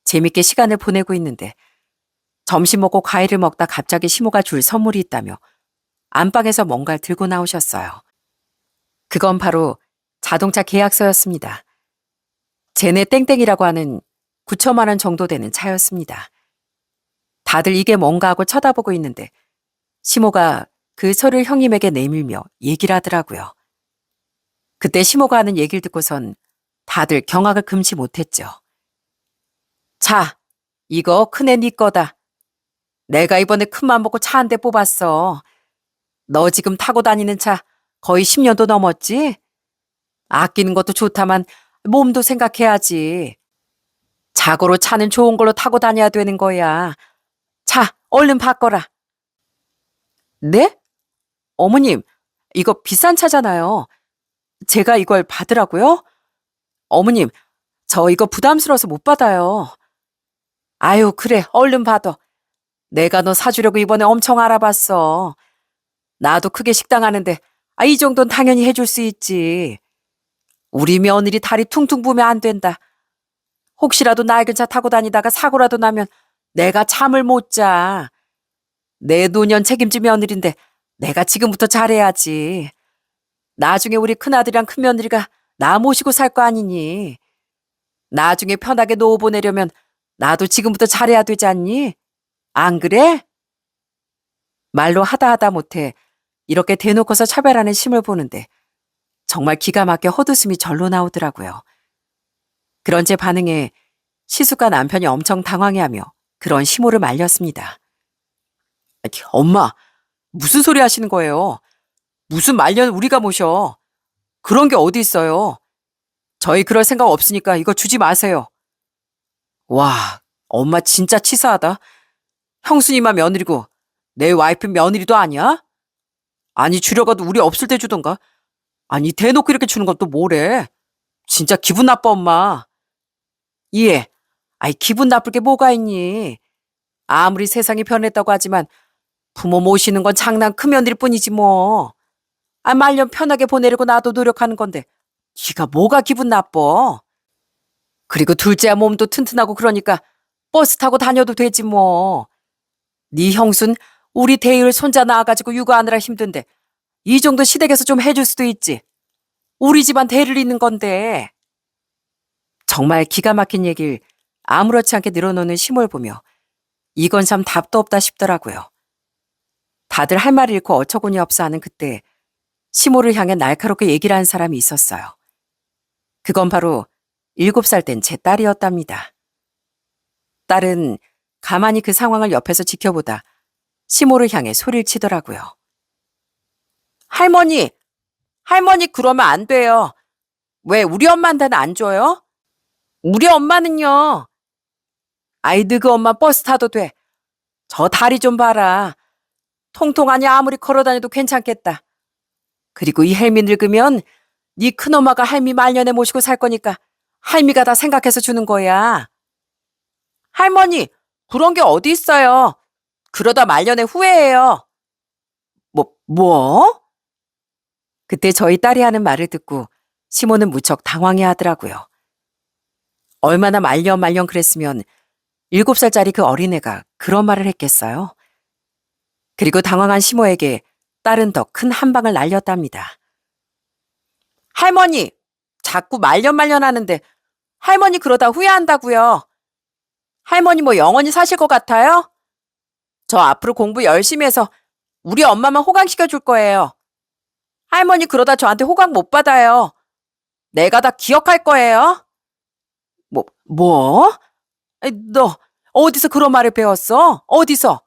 재밌게 시간을 보내고 있는데 점심 먹고 과일을 먹다 갑자기 시모가 줄 선물이 있다며 안방에서 뭔가를 들고 나오셨어요. 그건 바로 자동차 계약서였습니다. 제네 땡땡이라고 하는 9천만 원 정도 되는 차였습니다. 다들 이게 뭔가 하고 쳐다보고 있는데 시모가 그 서를 형님에게 내밀며 얘기를 하더라고요. 그때 시모가 하는 얘기를 듣고선 다들 경악을 금치 못했죠. 자, 이거 큰애 네 거다. 내가 이번에 큰맘 먹고 차 한 대 뽑았어. 너 지금 타고 다니는 차 거의 10년도 넘었지? 아끼는 것도 좋다만 몸도 생각해야지. 자고로 차는 좋은 걸로 타고 다녀야 되는 거야. 자, 얼른 바꿔라. 네? 어머님, 이거 비싼 차잖아요. 제가 이걸 받으라고요? 어머님, 저 이거 부담스러워서 못 받아요. 아유, 그래, 얼른 받아. 내가 너 사주려고 이번에 엄청 알아봤어. 나도 크게 식당 하는데 이 정도는 당연히 해줄 수 있지. 우리 며느리 다리 퉁퉁 부으면 안 된다. 혹시라도 낡은 차 타고 다니다가 사고라도 나면 내가 잠을 못 자. 내 노년 책임질 며느리인데 내가 지금부터 잘해야지. 나중에 우리 큰아들이랑 큰며느리가 나 모시고 살 거 아니니. 나중에 편하게 노후 보내려면 나도 지금부터 잘해야 되지 않니? 안 그래? 말로 하다 못해 이렇게 대놓고서 차별하는 심을 보는데 정말 기가 막혀 헛웃음이 절로 나오더라고요. 그런 제 반응에 시숙과 남편이 엄청 당황해하며 그런 시모를 말렸습니다. 엄마, 무슨 소리 하시는 거예요? 무슨 말년 우리가 모셔. 그런 게 어디 있어요. 저희 그럴 생각 없으니까 이거 주지 마세요. 와, 엄마 진짜 치사하다. 형수님만 며느리고 내 와이프 며느리도 아니야? 아니 주려고도 우리 없을 때 주던가. 아니 대놓고 이렇게 주는 건 또 뭐래. 진짜 기분 나빠 엄마. 예. 아이 기분 나쁠 게 뭐가 있니. 아무리 세상이 변했다고 하지만 부모 모시는 건 장난 큰 며느릴 뿐이지 뭐. 아 말년 편하게 보내려고 나도 노력하는 건데 네가 뭐가 기분 나빠. 그리고 둘째야 몸도 튼튼하고 그러니까 버스 타고 다녀도 되지 뭐. 네 형순 우리 대일 손자 낳아가지고 육아하느라 힘든데 이 정도 시댁에서 좀 해줄 수도 있지. 우리 집안 대를 잇는 건데. 정말 기가 막힌 얘기를 아무렇지 않게 늘어놓는 시모를 보며 이건 참 답도 없다 싶더라고요. 다들 할 말을 잃고 어처구니 없어 하는 그때 시모를 향해 날카롭게 얘기를 한 사람이 있었어요. 그건 바로 7살 된 제 딸이었답니다. 딸은 가만히 그 상황을 옆에서 지켜보다 시모를 향해 소리를 치더라고요. 할머니, 할머니 그러면 안 돼요. 왜 우리 엄마한테는 안 줘요? 우리 엄마는요. 아이 너그 엄마 버스 타도 돼. 저 다리 좀 봐라. 통통하니 아무리 걸어다녀도 괜찮겠다. 그리고 이 헬미 늙으면 네 큰엄마가 할미 말년에 모시고 살 거니까 할미가 다 생각해서 주는 거야. 할머니, 그런 게 어디 있어요. 그러다 말년에 후회해요. 뭐? 그때 저희 딸이 하는 말을 듣고 시모는 무척 당황해 하더라고요. 얼마나 말년 그랬으면 7살짜리 그 어린애가 그런 말을 했겠어요. 그리고 당황한 시모에게 딸은 더 큰 한 방을 날렸답니다. 할머니, 자꾸 말년 하는데 할머니 그러다 후회한다고요. 할머니 뭐 영원히 사실 것 같아요? 저 앞으로 공부 열심히 해서 우리 엄마만 호강시켜 줄 거예요. 할머니 그러다 저한테 호강 못 받아요. 내가 다 기억할 거예요. 뭐? 너 어디서 그런 말을 배웠어? 어디서?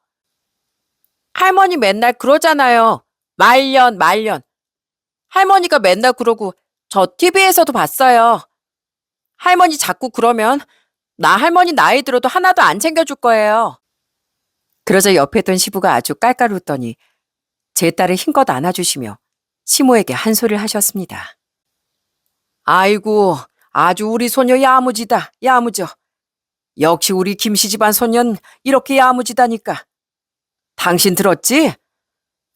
할머니 맨날 그러잖아요. 말년. 할머니가 맨날 그러고 저 TV에서도 봤어요. 할머니 자꾸 그러면 나 할머니 나이 들어도 하나도 안 챙겨줄 거예요. 그러자 옆에 있던 시부가 아주 깔깔 웃더니 제 딸을 힘껏 안아주시며 시모에게 한 소리를 하셨습니다. 아이고, 아주 우리 소녀 야무지다, 야무져. 역시 우리 김씨 집안 소년 이렇게 야무지다니까. 당신 들었지?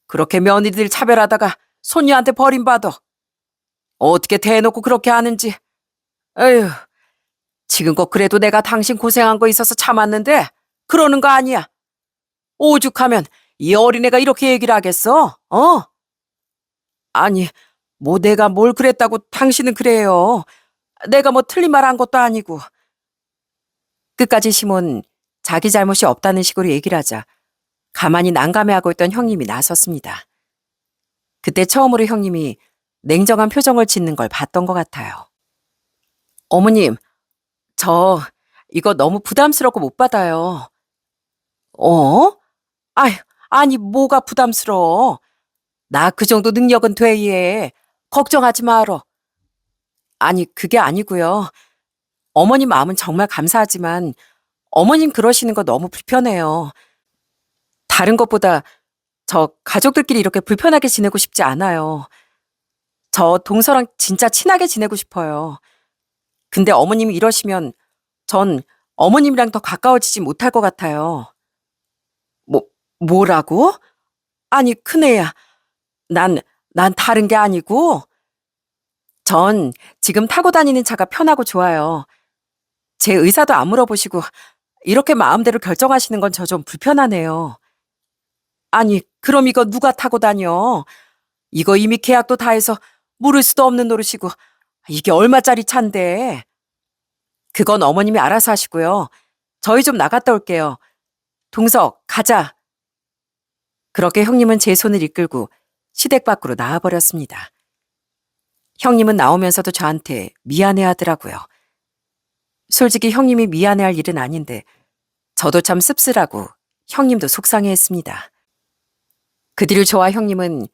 그렇게 며느리들 차별하다가 손녀한테 버림받아. 어떻게 대놓고 그렇게 하는지. 에휴, 지금껏 그래도 내가 당신 고생한 거 있어서 참았는데 그러는 거 아니야. 오죽하면 이 어린애가 이렇게 얘기를 하겠어? 아니, 뭐 내가 뭘 그랬다고 당신은 그래요. 내가 뭐 틀린 말 한 것도 아니고. 끝까지 시몬 자기 잘못이 없다는 식으로 얘기를 하자 가만히 난감해하고 있던 형님이 나섰습니다. 그때 처음으로 형님이 냉정한 표정을 짓는 걸 봤던 것 같아요. 어머님, 저 이거 너무 부담스럽고 못 받아요. 아휴, 아니 뭐가 부담스러워. 나 그 정도 능력은 돼 얘. 걱정하지 말어. 아니 그게 아니고요. 어머님 마음은 정말 감사하지만 어머님 그러시는 거 너무 불편해요. 다른 것보다 저 가족들끼리 이렇게 불편하게 지내고 싶지 않아요. 저 동서랑 진짜 친하게 지내고 싶어요. 근데 어머님이 이러시면 전 어머님이랑 더 가까워지지 못할 것 같아요. 뭐라고? 아니 큰애야. 난 다른 게 아니고 전 지금 타고 다니는 차가 편하고 좋아요. 제 의사도 안 물어보시고 이렇게 마음대로 결정하시는 건 저 좀 불편하네요. 아니, 그럼 이거 누가 타고 다녀? 이거 이미 계약도 다 해서 모를 수도 없는 노릇이고 이게 얼마짜리 차인데. 그건 어머님이 알아서 하시고요. 저희 좀 나갔다 올게요. 동석, 가자. 그렇게 형님은 제 손을 이끌고 시댁 밖으로 나와버렸습니다. 형님은 나오면서도 저한테 미안해 하더라고요. 솔직히 형님이 미안해할 일은 아닌데 저도 참 씁쓸하고 형님도 속상해했습니다. 그 뒤로 저와 형님은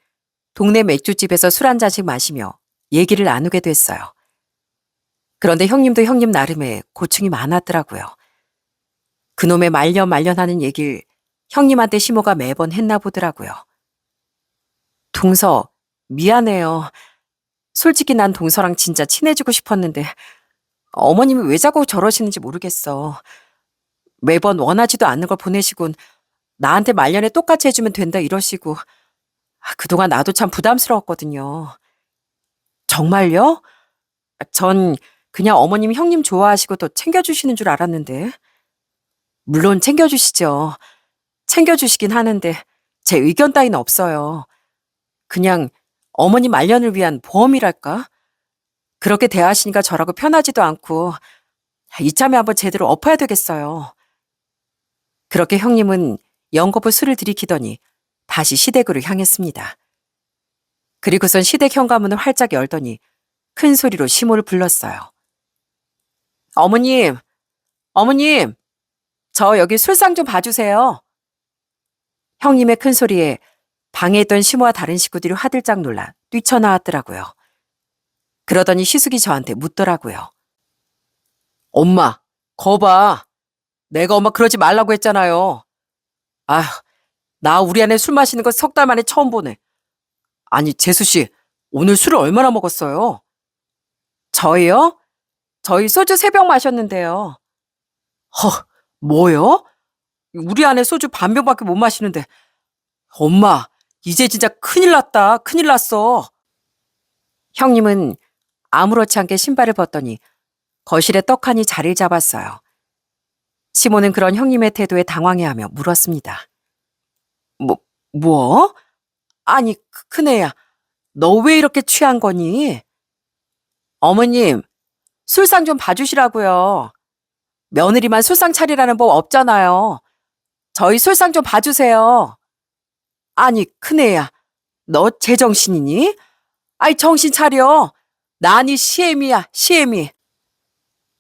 동네 맥주집에서 술 한 잔씩 마시며 얘기를 나누게 됐어요. 그런데 형님도 형님 나름의 고충이 많았더라고요. 그놈의 말년하는 얘기를 형님한테 시모가 매번 했나 보더라고요. 동서, 미안해요. 솔직히 난 동서랑 진짜 친해지고 싶었는데 어머님이 왜 자꾸 저러시는지 모르겠어. 매번 원하지도 않는 걸 보내시곤 나한테 말년에 똑같이 해주면 된다 이러시고 그동안 나도 참 부담스러웠거든요. 정말요? 전 그냥 어머님 형님 좋아하시고 더 챙겨주시는 줄 알았는데. 물론 챙겨주시죠. 챙겨주시긴 하는데 제 의견 따위는 없어요. 그냥 어머님 말년을 위한 보험이랄까? 그렇게 대하시니까 저라고 편하지도 않고 이참에 한번 제대로 엎어야 되겠어요. 그렇게 형님은 연거푸 술을 들이키더니 다시 시댁으로 향했습니다. 그리고선 시댁 현관문을 활짝 열더니 큰 소리로 시모를 불렀어요. 어머님, 어머님, 저 여기 술상 좀 봐주세요. 형님의 큰 소리에 방에 있던 시모와 다른 식구들이 화들짝 놀라 뛰쳐나왔더라고요. 그러더니 시숙이 저한테 묻더라고요. 엄마, 거봐. 내가 엄마 그러지 말라고 했잖아요. 아휴, 나 우리 아내 술 마시는 거 석 달 만에 처음 보네. 아니, 재수씨, 오늘 술을 얼마나 먹었어요? 저희요? 저희 소주 3병 마셨는데요. 허, 뭐요? 우리 아내 소주 반 병밖에 못 마시는데. 엄마, 이제 진짜 큰일 났다. 큰일 났어. 형님은 아무렇지 않게 신발을 벗더니 거실에 떡하니 자리를 잡았어요. 시모는 그런 형님의 태도에 당황해하며 물었습니다. 뭐? 아니, 큰애야, 너 왜 이렇게 취한 거니? 어머님, 술상 좀 봐주시라고요. 며느리만 술상 차리라는 법 없잖아요. 저희 술상 좀 봐주세요. 아니, 큰애야, 너 제정신이니? 아이, 정신 차려. 나니 시애미야, 시애미.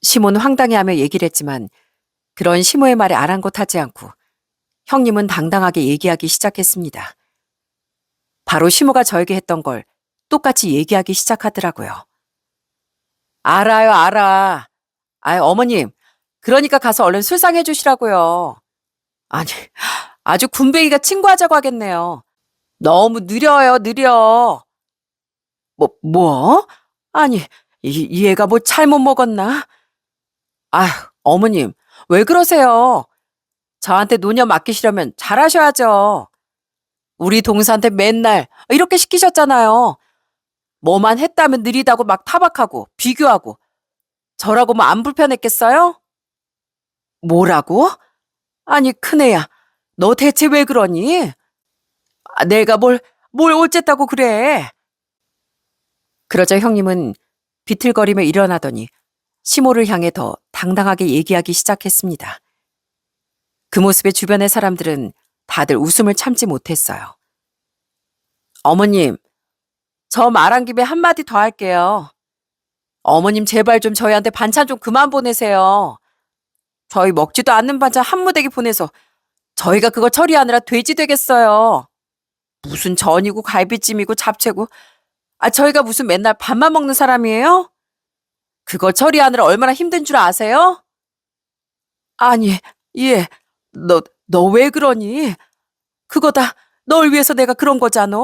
시모는 황당해하며 얘기를 했지만 그런 시모의 말에 아랑곳하지 않고 형님은 당당하게 얘기하기 시작했습니다. 바로 시모가 저에게 했던 걸 똑같이 얘기하기 시작하더라고요. 알아요, 알아. 아이, 어머님, 그러니까 가서 얼른 술상 해주시라고요. 아니, 아주 군뱅이가 친구하자고 하겠네요. 너무 느려요, 느려. 뭐? 아니, 이 애가 뭐 잘못 먹었나? 아휴, 어머님, 왜 그러세요? 저한테 노년 맡기시려면 잘하셔야죠. 우리 동서한테 맨날 이렇게 시키셨잖아요. 뭐만 했다면 느리다고 막 타박하고 비교하고. 저라고 뭐 안 불편했겠어요? 뭐라고? 아니, 큰애야, 너 대체 왜 그러니? 내가 뭘 어쨌다고 그래? 그러자 형님은 비틀거리며 일어나더니 시모를 향해 더 당당하게 얘기하기 시작했습니다. 그 모습에 주변의 사람들은 다들 웃음을 참지 못했어요. 어머님, 저 말한 김에 한마디 더 할게요. 어머님 제발 좀 저희한테 반찬 좀 그만 보내세요. 저희 먹지도 않는 반찬 한 무대기 보내서 저희가 그거 처리하느라 돼지 되겠어요. 무슨 전이고 갈비찜이고 잡채고. 저희가 무슨 맨날 밥만 먹는 사람이에요? 그거 처리하느라 얼마나 힘든 줄 아세요? 아니, 예, 너 왜 그러니? 그거 다 널 위해서 내가 그런 거잖아.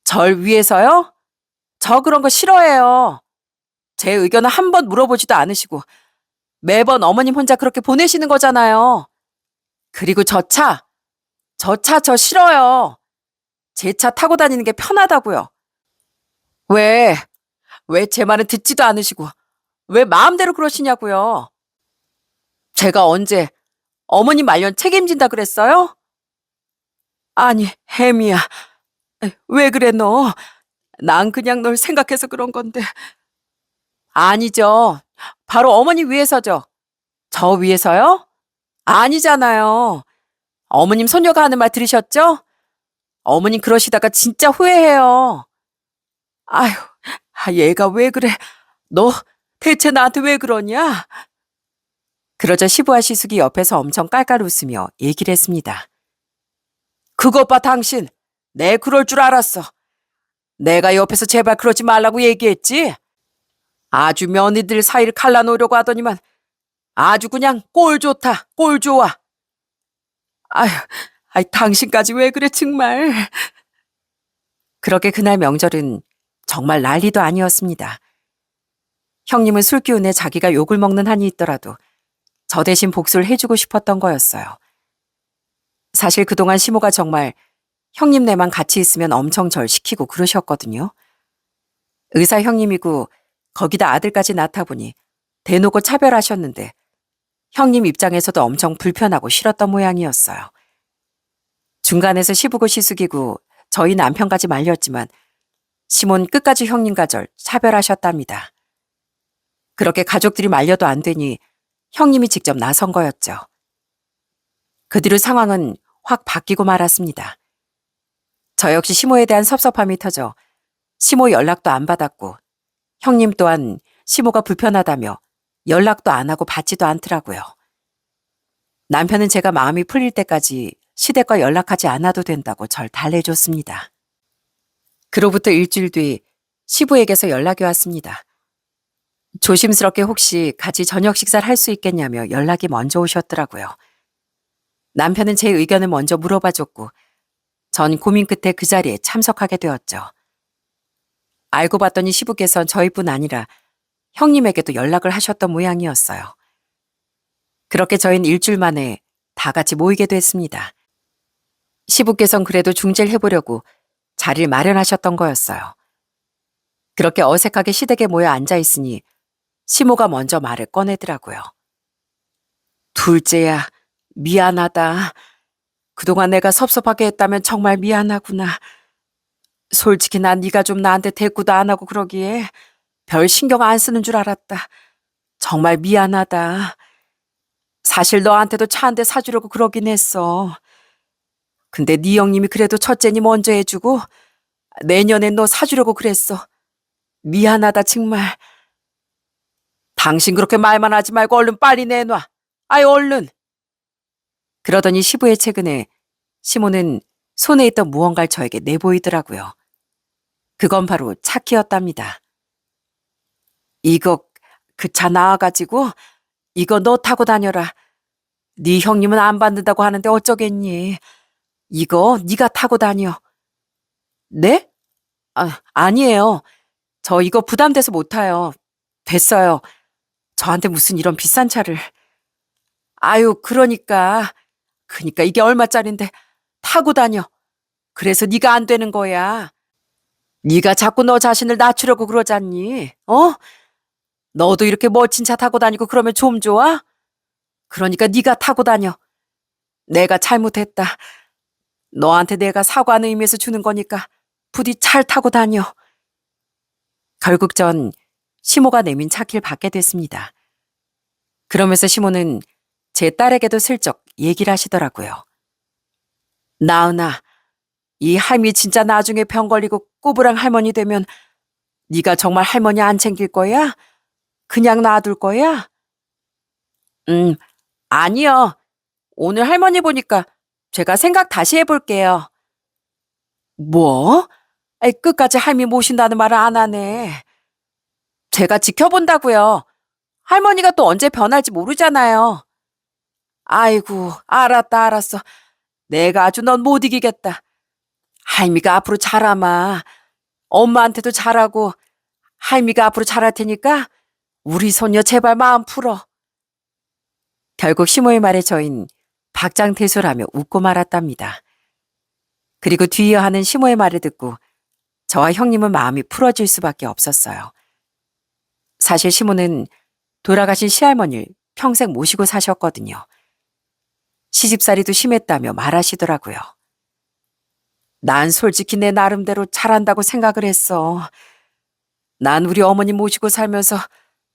절 위해서요? 저 그런 거 싫어해요. 제 의견은 한 번 물어보지도 않으시고 매번 어머님 혼자 그렇게 보내시는 거잖아요. 그리고 저 싫어요. 제 차 타고 다니는 게 편하다고요. 왜? 왜 제 말은 듣지도 않으시고 왜 마음대로 그러시냐고요. 제가 언제 어머님 말년 책임진다 그랬어요? 아니, 혜미야. 왜 그래, 너? 난 그냥 널 생각해서 그런 건데. 아니죠. 바로 어머님 위해서죠. 저 위해서요? 아니잖아요. 어머님 소녀가 하는 말 들으셨죠? 어머님 그러시다가 진짜 후회해요. 아휴, 얘가 왜 그래? 너 대체 나한테 왜 그러냐? 그러자 시부와 시숙이 옆에서 엄청 깔깔 웃으며 얘기를 했습니다. 그것 봐, 당신. 내 그럴 줄 알았어. 내가 옆에서 제발 그러지 말라고 얘기했지? 아주 며느리들 사이를 갈라놓으려고 하더니만 아주 그냥 꼴 좋다, 꼴 좋아. 아휴, 당신까지 왜 그래, 정말. 그렇게 그날 명절은 정말 난리도 아니었습니다. 형님은 술 기운에 자기가 욕을 먹는 한이 있더라도 저 대신 복수를 해주고 싶었던 거였어요. 사실 그동안 시모가 정말 형님네만 같이 있으면 엄청 절 시키고 그러셨거든요. 의사 형님이고 거기다 아들까지 낳다 보니 대놓고 차별하셨는데 형님 입장에서도 엄청 불편하고 싫었던 모양이었어요. 중간에서 시부고 시숙이고 저희 남편까지 말렸지만 시몬 끝까지 형님과 절 차별하셨답니다. 그렇게 가족들이 말려도 안 되니 형님이 직접 나선 거였죠. 그 뒤로 상황은 확 바뀌고 말았습니다. 저 역시 시모에 대한 섭섭함이 터져 시모 연락도 안 받았고 형님 또한 시모가 불편하다며 연락도 안 하고 받지도 않더라고요. 남편은 제가 마음이 풀릴 때까지 시댁과 연락하지 않아도 된다고 절 달래줬습니다. 그로부터 일주일 뒤 시부에게서 연락이 왔습니다. 조심스럽게 혹시 같이 저녁 식사를 할 수 있겠냐며 연락이 먼저 오셨더라고요. 남편은 제 의견을 먼저 물어봐줬고 전 고민 끝에 그 자리에 참석하게 되었죠. 알고 봤더니 시부께선 저희뿐 아니라 형님에게도 연락을 하셨던 모양이었어요. 그렇게 저희는 일주일 만에 다 같이 모이게 됐습니다. 시부께선 그래도 중재를 해보려고 자리를 마련하셨던 거였어요. 그렇게 어색하게 시댁에 모여 앉아있으니 시모가 먼저 말을 꺼내더라고요. 둘째야, 미안하다. 그동안 내가 섭섭하게 했다면 정말 미안하구나. 솔직히 난 네가 좀 나한테 대꾸도 안 하고 그러기에 별 신경 안 쓰는 줄 알았다. 정말 미안하다. 사실 너한테도 차 한 대 사주려고 그러긴 했어. 근데 네 형님이 그래도 첫째니 먼저 해주고 내년엔 너 사주려고 그랬어. 미안하다 정말. 당신 그렇게 말만 하지 말고 얼른 빨리 내놔. 아이 얼른. 그러더니 시부의 최근에 시모는 손에 있던 무언가를 저에게 내보이더라고요. 그건 바로 차 키였답니다. 이거 그 차 나와가지고 이거 너 타고 다녀라. 네 형님은 안 받는다고 하는데 어쩌겠니. 이거 네가 타고 다녀. 네? 아니에요. 저 이거 부담돼서 못 타요. 됐어요. 저한테 무슨 이런 비싼 차를. 아유, 그러니까 이게 얼마짜린데 타고 다녀. 그래서 네가 안 되는 거야. 네가 자꾸 너 자신을 낮추려고 그러잖니. 어? 너도 이렇게 멋진 차 타고 다니고 그러면 좀 좋아? 그러니까 네가 타고 다녀. 내가 잘못했다. 너한테 내가 사과하는 의미에서 주는 거니까 부디 잘 타고 다녀. 결국 전 시모가 내민 차키를 받게 됐습니다. 그러면서 시모는 제 딸에게도 슬쩍 얘기를 하시더라고요. 나은아, 이 할미 진짜 나중에 병 걸리고 꾸부랑 할머니 되면 네가 정말 할머니 안 챙길 거야? 그냥 놔둘 거야? 아니요. 오늘 할머니 보니까 제가 생각 다시 해볼게요. 뭐? 끝까지 할미 모신다는 말을 안 하네. 제가 지켜본다고요. 할머니가 또 언제 변할지 모르잖아요. 아이고, 알았다, 알았어. 내가 아주 넌 못 이기겠다. 할미가 앞으로 잘하마. 엄마한테도 잘하고 할미가 앞으로 잘할 테니까 우리 손녀 제발 마음 풀어. 결국 시모의 말에 저흰 박장대소라며 웃고 말았답니다. 그리고 뒤이어 하는 시모의 말을 듣고 저와 형님은 마음이 풀어질 수밖에 없었어요. 사실 시모는 돌아가신 시할머니를 평생 모시고 사셨거든요. 시집살이도 심했다며 말하시더라고요. 난 솔직히 내 나름대로 잘한다고 생각을 했어. 난 우리 어머니 모시고 살면서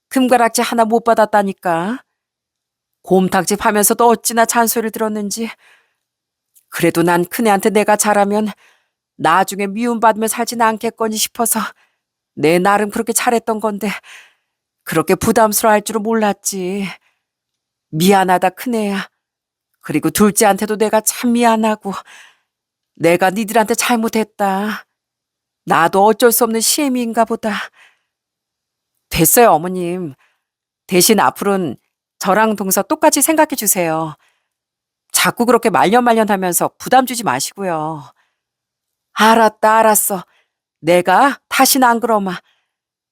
금가락지 하나 못 받았다니까. 곰탕집 하면서도 어찌나 잔소리를 들었는지. 그래도 난 큰애한테 내가 잘하면 나중에 미움받으며 살진 않겠거니 싶어서 내 나름 그렇게 잘했던 건데 그렇게 부담스러워할 줄은 몰랐지. 미안하다 큰애야. 그리고 둘째한테도 내가 참 미안하고 내가 니들한테 잘못했다. 나도 어쩔 수 없는 시애미인가 보다. 됐어요, 어머님. 대신 앞으로는 저랑 동서 똑같이 생각해 주세요. 자꾸 그렇게 말년말년하면서 부담 주지 마시고요. 알았다, 알았어. 내가 다시는 안 그러마.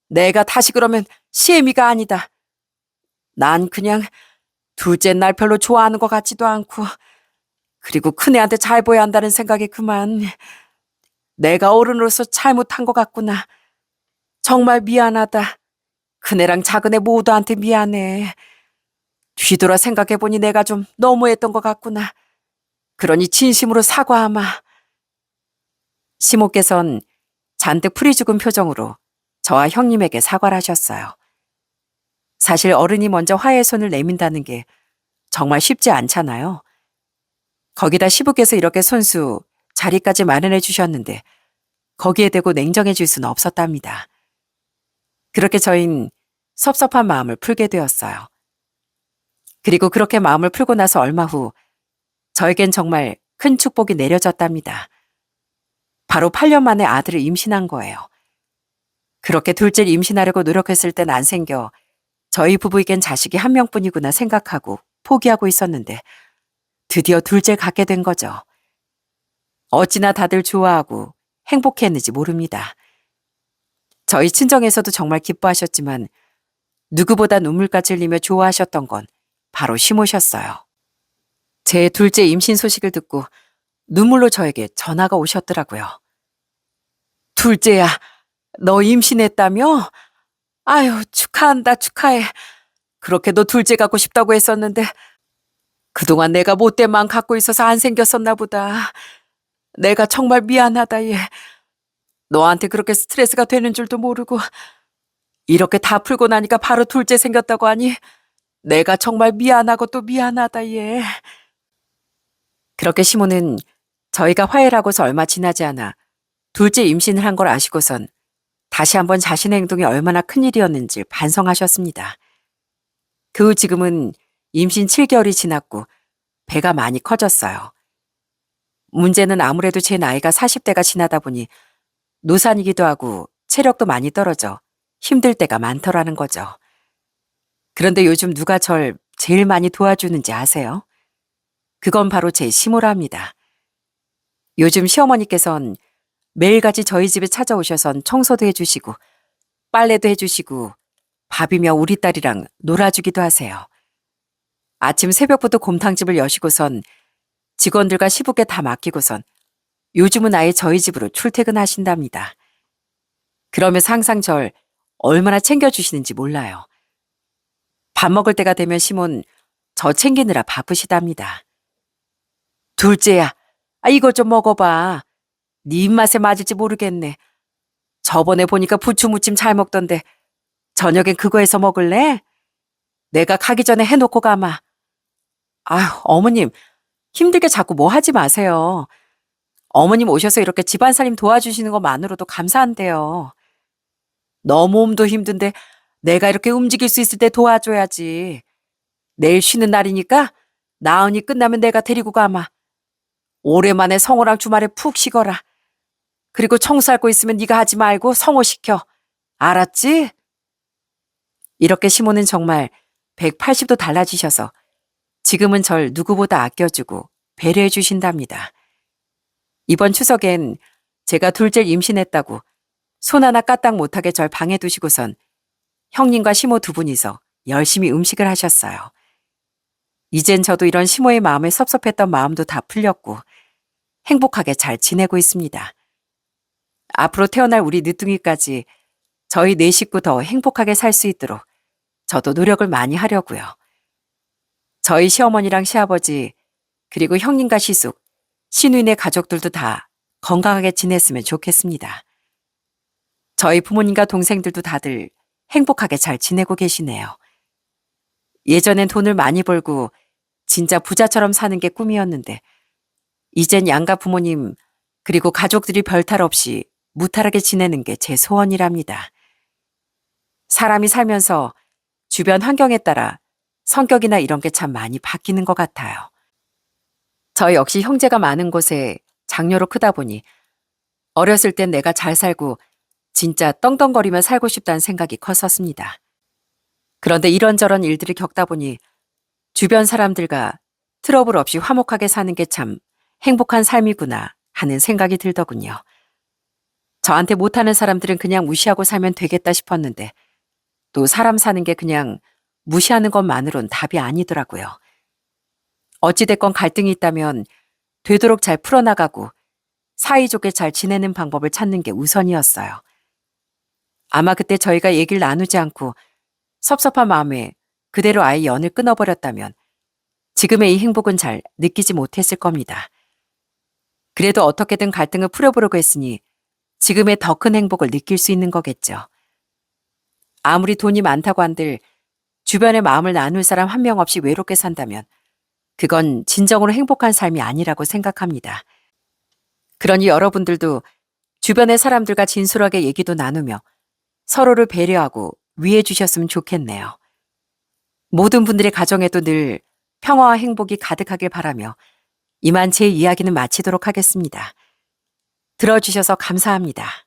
내가 다시 그러면 시애미가 아니다. 난 그냥 둘째 날 별로 좋아하는 것 같지도 않고 그리고 큰애한테 잘 보여야 한다는 생각이 그만. 내가 어른으로서 잘못한 것 같구나. 정말 미안하다. 큰애랑 작은애 모두한테 미안해. 뒤돌아 생각해보니 내가 좀 너무했던 것 같구나. 그러니 진심으로 사과하마. 시모께선 잔뜩 풀이 죽은 표정으로 저와 형님에게 사과를 하셨어요. 사실 어른이 먼저 화해의 손을 내민다는 게 정말 쉽지 않잖아요. 거기다 시부께서 이렇게 손수 자리까지 마련해 주셨는데 거기에 대고 냉정해 줄 수는 없었답니다. 그렇게 저흰 섭섭한 마음을 풀게 되었어요. 그리고 그렇게 마음을 풀고 나서 얼마 후 저에겐 정말 큰 축복이 내려졌답니다. 바로 8년 만에 아들을 임신한 거예요. 그렇게 둘째를 임신하려고 노력했을 땐 안 생겨 저희 부부에겐 자식이 한 명뿐이구나 생각하고 포기하고 있었는데 드디어 둘째를 갖게 된 거죠. 어찌나 다들 좋아하고 행복해했는지 모릅니다. 저희 친정에서도 정말 기뻐하셨지만 누구보다 눈물까지 흘리며 좋아하셨던 건 바로 시모셨어요. 제 둘째 임신 소식을 듣고 눈물로 저에게 전화가 오셨더라고요. 둘째야, 너 임신했다며? 아유, 축하한다, 축하해. 그렇게 너 둘째 갖고 싶다고 했었는데 그동안 내가 못된 마음 갖고 있어서 안 생겼었나 보다. 내가 정말 미안하다, 얘. 너한테 그렇게 스트레스가 되는 줄도 모르고 이렇게 다 풀고 나니까 바로 둘째 생겼다고 하니 내가 정말 미안하고 또 미안하다, 얘. 그렇게 시모는 저희가 화해를 하고서 얼마 지나지 않아 둘째 임신을 한 걸 아시고선 다시 한번 자신의 행동이 얼마나 큰일이었는지 반성하셨습니다. 그 후 지금은 임신 7개월이 지났고 배가 많이 커졌어요. 문제는 아무래도 제 나이가 40대가 지나다 보니 노산이기도 하고 체력도 많이 떨어져 힘들 때가 많더라는 거죠. 그런데 요즘 누가 절 제일 많이 도와주는지 아세요? 그건 바로 제 시모랍니다. 요즘 시어머니께선 매일같이 저희 집에 찾아오셔선 청소도 해주시고 빨래도 해주시고 밥이며 우리 딸이랑 놀아주기도 하세요. 아침 새벽부터 곰탕집을 여시고선 직원들과 시부께 다 맡기고선 요즘은 아예 저희 집으로 출퇴근하신답니다. 그러면서 항상 절 얼마나 챙겨주시는지 몰라요. 밥 먹을 때가 되면 시몬 저 챙기느라 바쁘시답니다. 둘째야, 이거 좀 먹어봐. 네 입맛에 맞을지 모르겠네. 저번에 보니까 부추무침 잘 먹던데 저녁엔 그거 해서 먹을래? 내가 가기 전에 해놓고 가마. 아휴, 어머님, 힘들게 자꾸 뭐 하지 마세요. 어머님 오셔서 이렇게 집안살림 도와주시는 것만으로도 감사한데요. 너 몸도 힘든데 내가 이렇게 움직일 수 있을 때 도와줘야지. 내일 쉬는 날이니까 나은이 끝나면 내가 데리고 가마. 오랜만에 성호랑 주말에 푹 쉬거라. 그리고 청소할 거 있으면 네가 하지 말고 성호 시켜. 알았지? 이렇게 시모는 정말 180도 달라지셔서 지금은 절 누구보다 아껴주고 배려해 주신답니다. 이번 추석엔 제가 둘째를 임신했다고 손 하나 까딱 못하게 절 방에 두시고선 형님과 시모 두 분이서 열심히 음식을 하셨어요. 이젠 저도 이런 시모의 마음에 섭섭했던 마음도 다 풀렸고 행복하게 잘 지내고 있습니다. 앞으로 태어날 우리 늦둥이까지 저희 네 식구 더 행복하게 살 수 있도록 저도 노력을 많이 하려고요. 저희 시어머니랑 시아버지, 그리고 형님과 시숙, 시누이네 가족들도 다 건강하게 지냈으면 좋겠습니다. 저희 부모님과 동생들도 다들 행복하게 잘 지내고 계시네요. 예전엔 돈을 많이 벌고 진짜 부자처럼 사는 게 꿈이었는데 이젠 양가 부모님 그리고 가족들이 별탈 없이 무탈하게 지내는 게 제 소원이랍니다. 사람이 살면서 주변 환경에 따라 성격이나 이런 게 참 많이 바뀌는 것 같아요. 저 역시 형제가 많은 곳에 장녀로 크다 보니 어렸을 땐 내가 잘 살고 진짜 떵떵거리며 살고 싶다는 생각이 컸었습니다. 그런데 이런저런 일들을 겪다 보니 주변 사람들과 트러블 없이 화목하게 사는 게 참 행복한 삶이구나 하는 생각이 들더군요. 저한테 못하는 사람들은 그냥 무시하고 살면 되겠다 싶었는데 또 사람 사는 게 그냥 무시하는 것만으론 답이 아니더라고요. 어찌됐건 갈등이 있다면 되도록 잘 풀어나가고 사이좋게 잘 지내는 방법을 찾는 게 우선이었어요. 아마 그때 저희가 얘기를 나누지 않고 섭섭한 마음에 그대로 아예 연을 끊어버렸다면 지금의 이 행복은 잘 느끼지 못했을 겁니다. 그래도 어떻게든 갈등을 풀어보려고 했으니 지금의 더 큰 행복을 느낄 수 있는 거겠죠. 아무리 돈이 많다고 한들 주변에 마음을 나눌 사람 한 명 없이 외롭게 산다면 그건 진정으로 행복한 삶이 아니라고 생각합니다. 그러니 여러분들도 주변의 사람들과 진솔하게 얘기도 나누며 서로를 배려하고 위해 주셨으면 좋겠네요. 모든 분들의 가정에도 늘 평화와 행복이 가득하길 바라며 이만 제 이야기는 마치도록 하겠습니다. 들어주셔서 감사합니다.